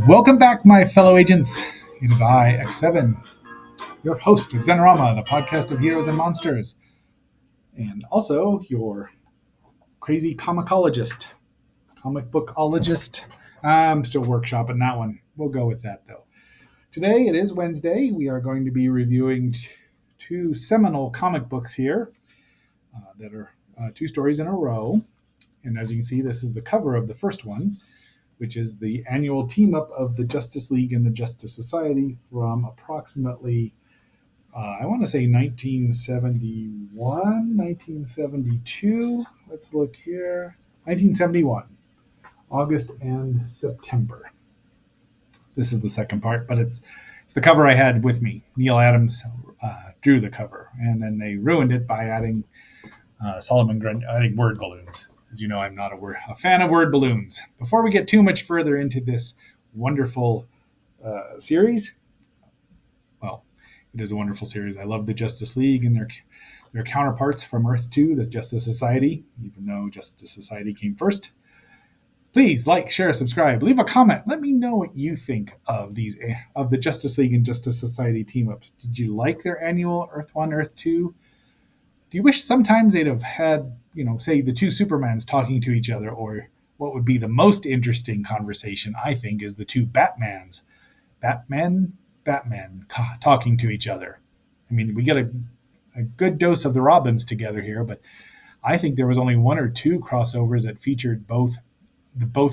Welcome back, my fellow agents. It is I, X7, your host of Zenorama, the podcast of heroes and monsters, and also your crazy comicologist, comic bookologist. I'm still workshopping that one. We'll go with that, though. Today, it is Wednesday. We are going to be reviewing two seminal comic books here that are two stories in a row. And as you can see, this is the cover of the first one, which is the annual team-up of the Justice League and the Justice Society from approximately, I want to say 1971, 1972. Let's look here. 1971, August and September. This is the second part, but it's the cover I had with me. Neil Adams drew the cover, and then they ruined it by adding Solomon Grundy, adding word balloons. As you know, I'm not a fan of word balloons. Before we get too much further into this wonderful series, well, it is a wonderful series. I love the Justice League and their counterparts from Earth 2, the Justice Society, even though Justice Society came first. Please like, share, subscribe, leave a comment. Let me know what you think of the Justice League and Justice Society team-ups. Did you like their annual Earth 1, Earth 2? Do you wish sometimes they'd have had, say the two Supermans talking to each other, or what would be the most interesting conversation, I think, is the two Batmans. Batman, talking to each other. I mean, we get a good dose of the Robins together here, but I think there was only one or two crossovers that featured both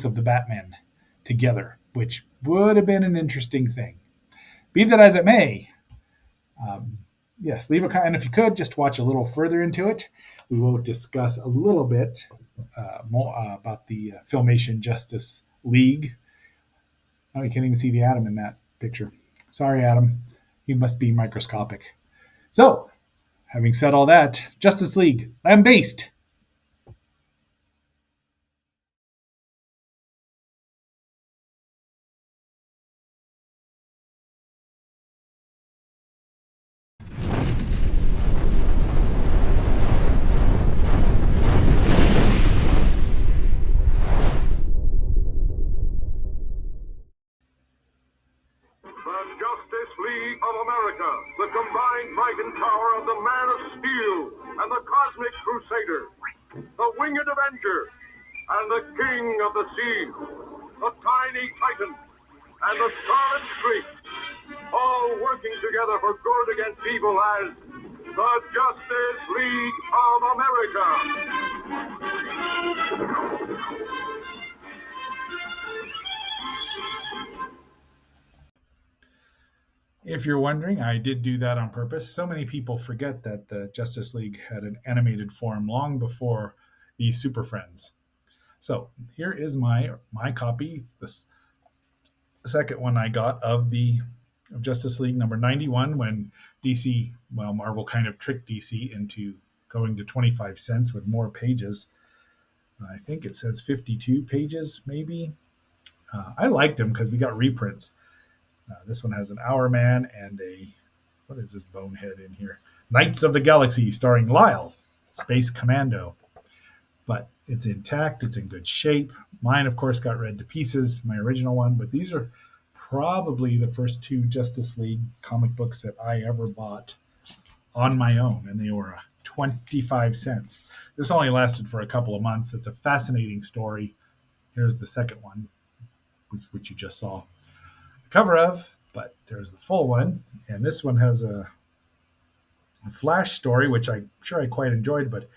of the Batmen together, which would have been an interesting thing. Be that as it may, yes, leave a comment. And if you could, just watch a little further into it. We will discuss a little bit more about the Filmation Justice League. Oh, you can't even see the Atom in that picture. Sorry, Adam. He must be microscopic. So, having said all that, Justice League, Lambaste. The Justice League of America, the combined might and power of the Man of Steel and the Cosmic Crusader, the Winged Avenger, and the King of the Sea, the Tiny Titan, and the Scarlet Streak, all working together for good against evil as the Justice League of America. If you're wondering, I did do that on purpose. So many people forget that the Justice League had an animated form long before the Super Friends. So here is my copy. It's the second one I got of Justice League number 91, when Marvel kind of tricked DC into going to 25 cents with more pages. I think it says 52 pages, maybe. I liked them because we got reprints. This one has an Hour Man and what is this bonehead in here? Knights of the Galaxy, starring Lyle, Space Commando. But it's intact, it's in good shape. Mine, of course, got read to pieces, my original one, but these are probably the first two Justice League comic books that I ever bought on my own, and they were 25 cents. This only lasted for a couple of months. It's a fascinating story. Here's the second one, which you just saw the cover of, but there's the full one, and this one has a Flash story, which I'm sure I quite enjoyed, but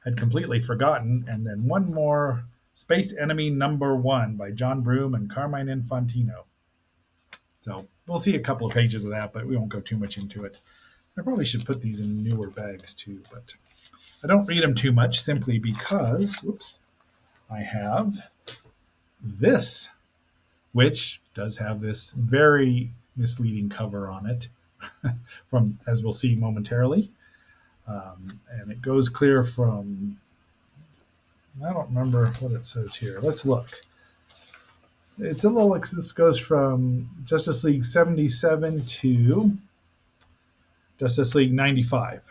had completely forgotten, and then one more, Space Enemy Number 1 by John Broome and Carmine Infantino. So we'll see a couple of pages of that, but we won't go too much into it. I probably should put these in newer bags too, but I don't read them too much simply because I have this, which does have this very misleading cover on it, from, as we'll see momentarily. And it goes clear from, I don't remember what it says here. Let's look. It's a little, this goes from Justice League 77 to Justice League 95.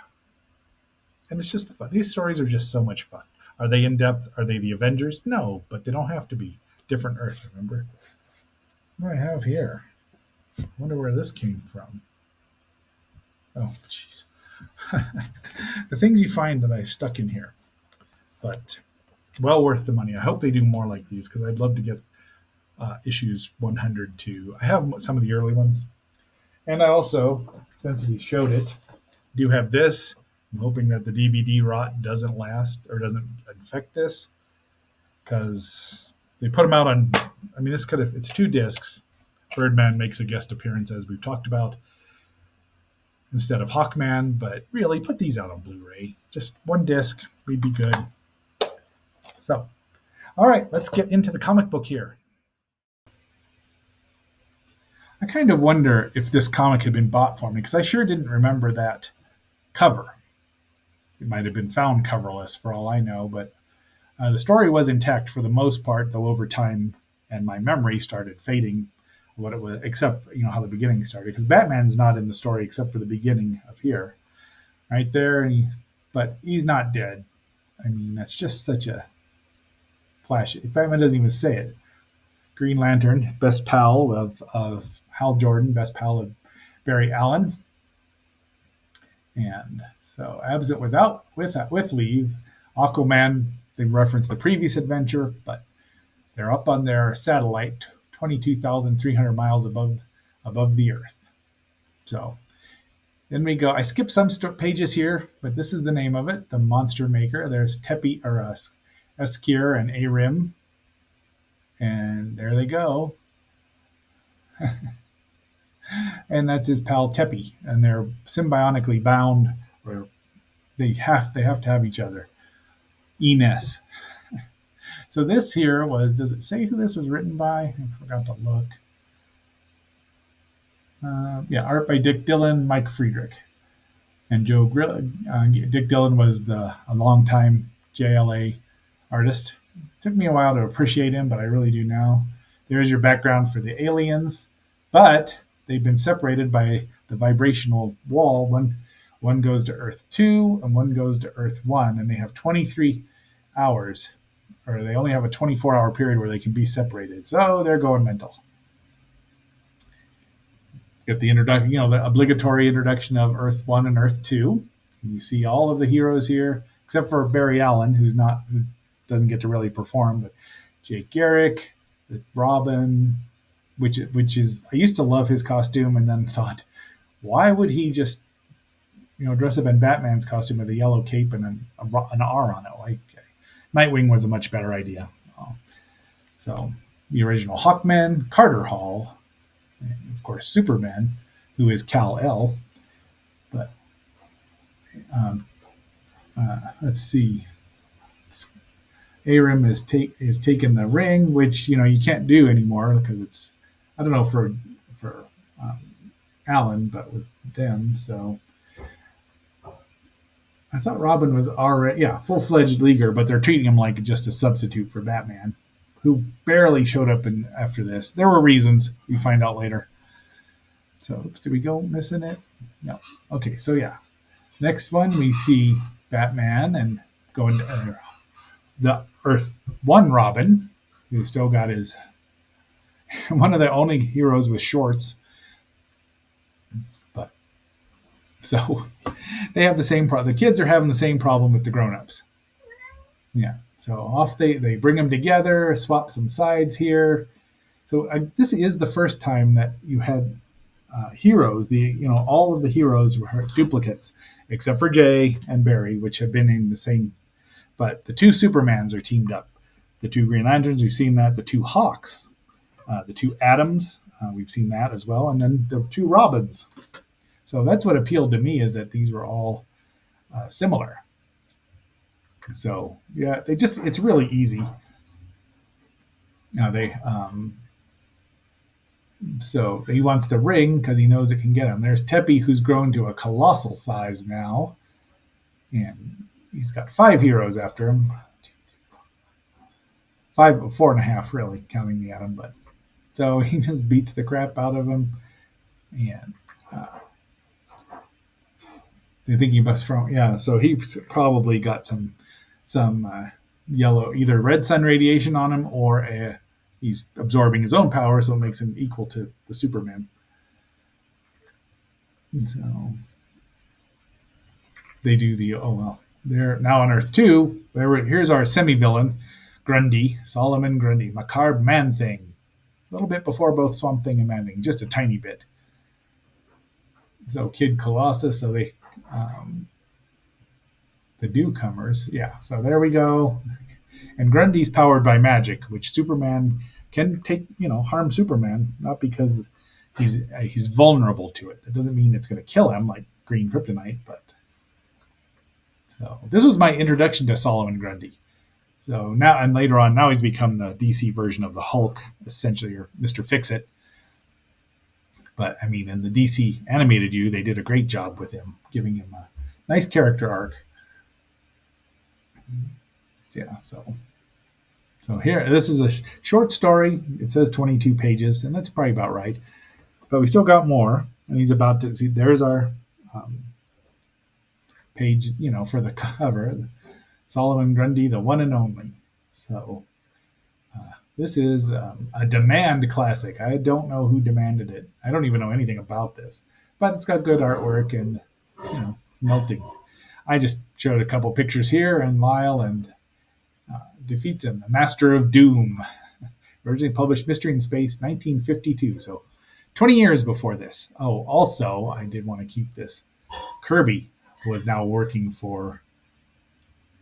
And it's just fun. These stories are just so much fun. Are they in depth? Are they the Avengers? No, but they don't have to be. Different Earth, remember? What do I have here? I wonder where this came from. Oh, jeez. The things you find that I've stuck in here, but well worth the money. I hope they do more like these because I'd love to get issues 100 to. I have some of the early ones, and I also, since we showed it, do have this. I'm hoping that the DVD rot doesn't last or doesn't infect this because they put them out on. I mean, this could have. It's two discs. Birdman makes a guest appearance as we've talked about instead of Hawkman, but really put these out on Blu-ray. Just one disc, we'd be good. So, all right, let's get into the comic book here. I kind of wonder if this comic had been bought for me because I sure didn't remember that cover. It might have been found coverless for all I know, but the story was intact for the most part, though over time and my memory started fading what it was, except how the beginning started. Because Batman's not in the story except for the beginning of here, right there. But he's not dead. I mean, that's just such a flash. Batman doesn't even say it. Green Lantern, best pal of Hal Jordan, best pal of Barry Allen, and so absent with leave. Aquaman, they reference the previous adventure, but they're up on their satellite, 22,300 miles above the Earth. So then we go. I skipped some pages here, but this is the name of it, the Monster Maker. There's Tepi or Eskir and Arim, and there they go. And that's his pal Tepi, and they're symbiotically bound, or they have to have each other. Ines. So this here was. Does it say who this was written by? I forgot to look. Yeah, art by Dick Dillon, Mike Friedrich, and Joe Grill. Dick Dillon was a longtime JLA artist. It took me a while to appreciate him, but I really do now. There's your background for the aliens, but they've been separated by the vibrational wall. One goes to Earth 2 and one goes to Earth 1, and they have 23 hours, or they only have a 24-hour period where they can be separated. So they're going mental. Get the introduction, the obligatory introduction of Earth 1 and Earth 2. And you see all of the heroes here, except for Barry Allen, who doesn't get to really perform, but Jake Garrick, Robin, which is I used to love his costume and then thought, why would he just dress up in Batman's costume with a yellow cape and an R on it? Like Nightwing was a much better idea. So the original Hawkman, Carter Hall, and of course Superman, who is Kal-El. But let's see. Aram is taken the ring, which you can't do anymore because it's I don't know for um, Alan, but with them. So I thought Robin was already full fledged leaguer, but they're treating him like just a substitute for Batman, who barely showed up after this. There were reasons we find out later. So oops, did we go missing it? No. Okay, so yeah. Next one we see Batman and going to the Earth 1 Robin, who still got his one of the only heroes with shorts. But so they have the same problem. The kids are having the same problem with the grown-ups. Yeah. So off they bring them together, swap some sides here. So this is the first time that you had heroes. All of the heroes were duplicates, except for Jay and Barry, which have been in the same. But the two Supermans are teamed up. The two Green Lanterns, we've seen that. The two Hawks, the two Atoms, we've seen that as well. And then the two Robins. So that's what appealed to me, is that these were all similar. So yeah, it's really easy. Now so he wants the ring because he knows it can get him. There's Tepi, who's grown to a colossal size now, and he's got 5 heroes after him. 4.5 really, counting the Atom. But so he just beats the crap out of him, and they think he must So he probably got some yellow, either red sun radiation on him or he's absorbing his own power, so it makes him equal to the Superman. And so they do the they're now on Earth 2. Here's our semi-villain, Grundy, Solomon Grundy, macabre man thing. A little bit before both Swamp Thing and Man Thing, just a tiny bit. So Kid Colossus, so they the newcomers, yeah. So there we go. And Grundy's powered by magic, which Superman can take, harm Superman, not because he's vulnerable to it. That doesn't mean it's going to kill him like green kryptonite, but so this was my introduction to Solomon Grundy. So now and later on, now he's become the DC version of the Hulk, essentially, or Mister Fix It. But I mean, in the DC animated they did a great job with him, giving him a nice character arc. Yeah, so here, this is a short story. It says 22 pages, and that's probably about right. But we still got more, and he's about to see. There's our page, for the cover. Solomon Grundy, the one and only. So this is a demand classic. I don't know who demanded it. I don't even know anything about this, but it's got good artwork and it's melting. I just showed a couple pictures here, and Lyle and defeats him, the Master of Doom. Originally published Mystery in Space, 1952. So 20 years before this. Oh, also, I did want to keep this. Kirby was now working for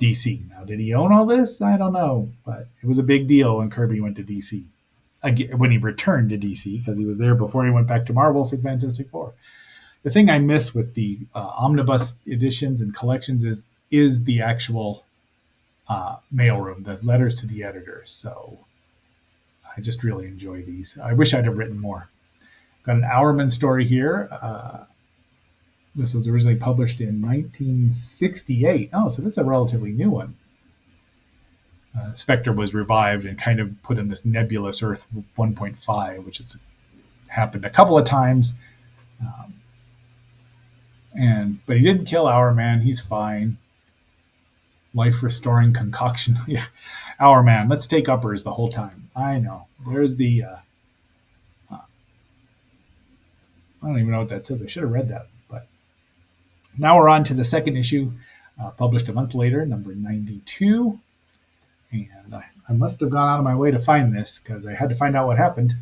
DC. Now, did he own all this? I don't know. But it was a big deal when Kirby went to DC. Again, when he returned to DC, because he was there before he went back to Marvel for Fantastic Four. The thing I miss with the omnibus editions and collections is the actual mailroom, the letters to the editors. So I just really enjoy these. I wish I'd have written more. Got an Hourman story here. This was originally published in 1968. Oh, so that's a relatively new one. Spectre was revived and kind of put in this nebulous Earth 1.5, which has happened a couple of times. But he didn't kill Hourman. He's fine. Life restoring concoction. Yeah, Hourman. Let's take uppers the whole time. I know. There's the. I don't even know what that says. I should have read that. But now we're on to the second issue, published a month later, number 92. And I must have gone out of my way to find this because I had to find out what happened.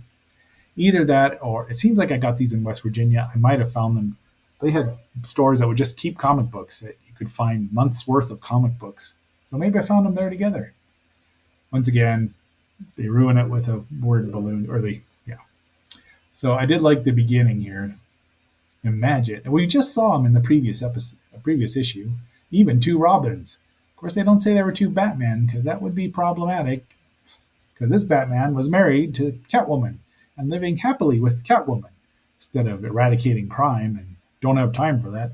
Either that, or it seems like I got these in West Virginia. I might have found them. They had stores that would just keep comic books that you could find months worth of comic books. So maybe I found them there together. Once again, they ruin it with a word balloon, yeah. So I did like the beginning here. Imagine, we just saw them in the previous issue. Even two Robins. Of course, they don't say there were two Batman because that would be problematic. Because this Batman was married to Catwoman and living happily with Catwoman instead of eradicating crime and don't have time for that.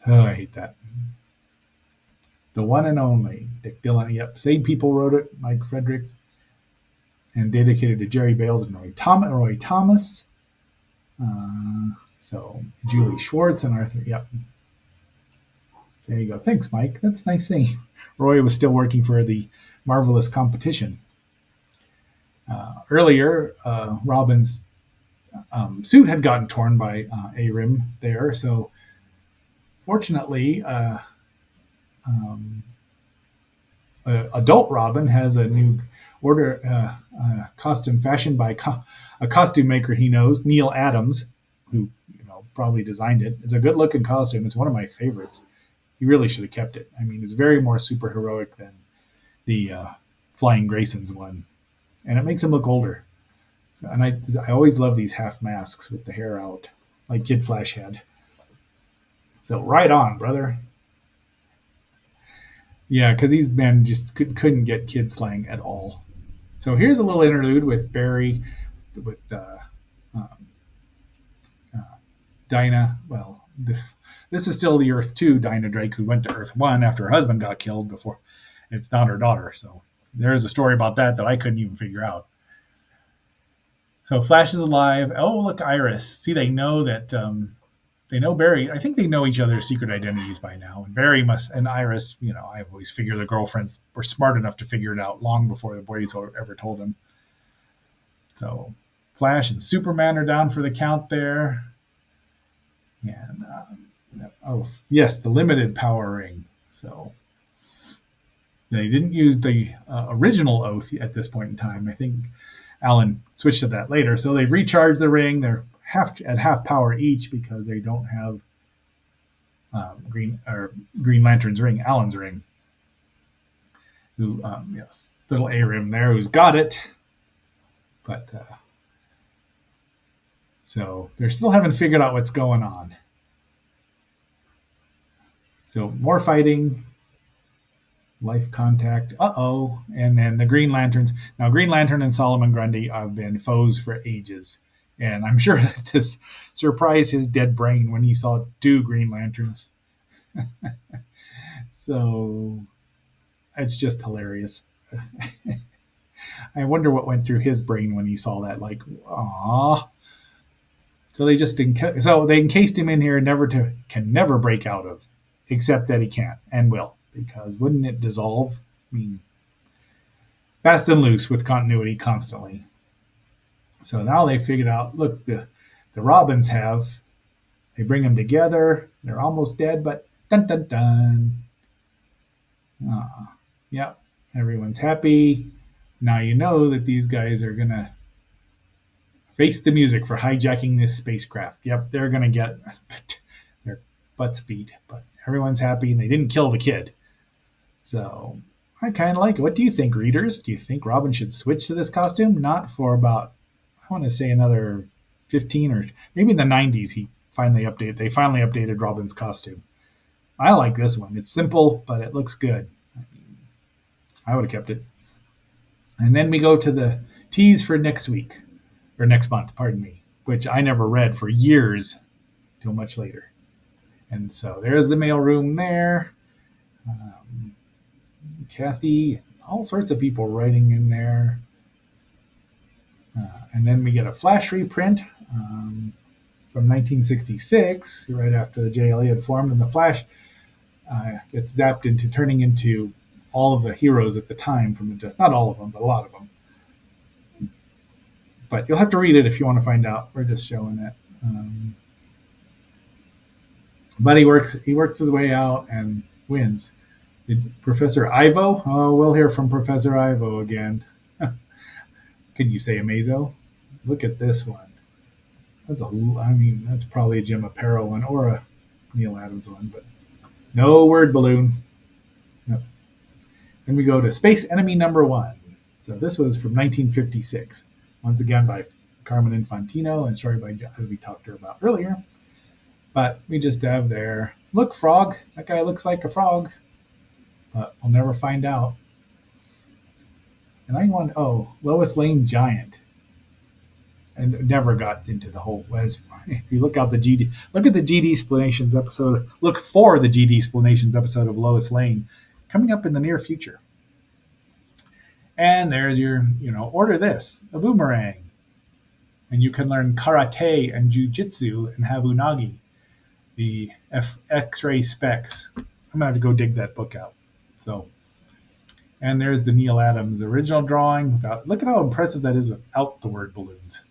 Oh, I hate that. The one and only Dick Dillon. Yep, same people wrote it, Mike Frederick, and dedicated to Jerry Bales and Roy Thomas. So Julie Schwartz and Arthur. Yep. There you go. Thanks, Mike. That's a nice thing. Roy was still working for the Marvelous Competition. Earlier, Robin's suit had gotten torn by Arim there, so fortunately, adult Robin has a new costume fashioned by a costume maker he knows, Neil Adams, who probably designed it. It's a good looking costume. It's one of my favorites. He really should have kept it. I mean, it's very more superheroic than the Flying Grayson's one, and it makes him look older. So, and I always love these half masks with the hair out, like Kid Flash had. So right on, brother. Yeah, because these men just couldn't get kid slang at all. So here's a little interlude with Barry, with Dinah. Well, this is still the Earth 2 Dinah Drake, who went to Earth 1 after her husband got killed before. It's not her daughter. So there's a story about that I couldn't even figure out. So Flash is alive. Oh, look, Iris. See, they know that they know Barry. I think they know each other's secret identities by now. And Barry and Iris, I've always figured the girlfriends were smart enough to figure it out long before the boys ever told him. So Flash and Superman are down for the count there. And oh yes, the limited power ring. So they didn't use the original oath at this point in time. I think Alan switched to that later. So they've recharged the ring. They're at half power each because they don't have Green Lantern's ring, Alan's ring. Who yes, little Arim there who's got it, but so they still haven't figured out what's going on. So more fighting, life contact. And then the Green Lanterns. Now Green Lantern and Solomon Grundy have been foes for ages, and I'm sure that this surprised his dead brain when he saw two Green Lanterns. So it's just hilarious. I wonder what went through his brain when he saw that. Like, ah. So they encased him in here, can never break out of, except that he can't and will, because wouldn't it dissolve? I mean, fast and loose with continuity constantly. So now they figured out. Look, the Robins have. They bring them together. They're almost dead, but dun dun dun. Yep, everyone's happy. Now you know that these guys are gonna face the music for hijacking this spacecraft. Yep, they're gonna get their butts beat, but everyone's happy and they didn't kill the kid. So I kind of like it. What do you think, readers? Do you think Robin should switch to this costume? Not for about, I want to say another 15 or maybe in the 90s. They finally updated Robin's costume. I like this one. It's simple, but it looks good. I would have kept it. And then we go to the tease for next week, or next month, pardon me, which I never read for years till much later. And so there's the mailroom there. Kathy, all sorts of people writing in there. And then we get a Flash reprint from 1966, right after the JLA had formed, and the Flash gets zapped into turning into all of the heroes at the time not all of them, but a lot of them. But you'll have to read it if you want to find out. We're just showing it. But he works his way out and wins. Professor Ivo? Oh, we'll hear from Professor Ivo again. Can you say Amazo? Look at this one. That's probably a Jim Aparo one or a Neil Adams one, but no word balloon. Nope. Then we go to Space Enemy Number 1. So this was from 1956. Once again by Carmen Infantino and story by, as we talked about earlier. But we just have there, look, frog. That guy looks like a frog. But we'll never find out. And Lois Lane Giant. And never got into the whole, if you look at the GD Explanations episode, look for the GD Explanations episode of Lois Lane coming up in the near future. And there's your, order this, a boomerang. And you can learn karate and jujitsu and have unagi, the X-ray specs. I'm going to have to go dig that book out. So, and there's the Neil Adams original drawing. Look at how impressive that is without the word balloons.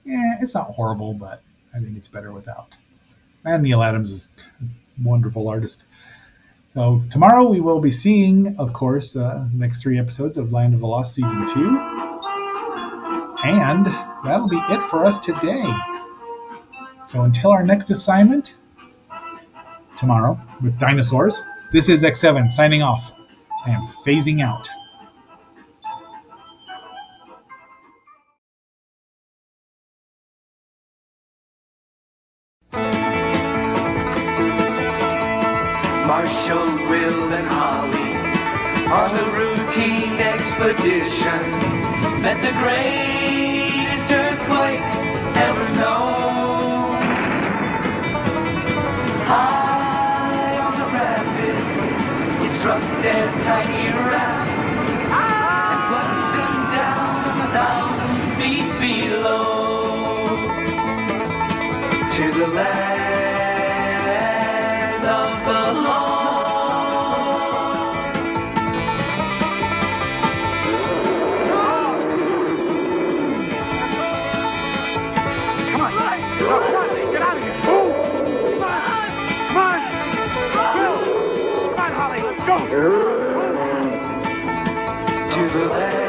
Yeah, it's not horrible, but I think it's better without. And Neil Adams is a wonderful artist. So tomorrow we will be seeing, of course, the next 3 episodes of Land of the Lost Season 2. And that'll be it for us today. So until our next assignment, tomorrow, with dinosaurs, this is X7 signing off. I am phasing out. Marshall, Will, and Holly on a routine expedition met the greatest earthquake ever known. High on the rapids, it struck their tiny raft and plunged them down 1,000 feet below to the land of the lost. to the land.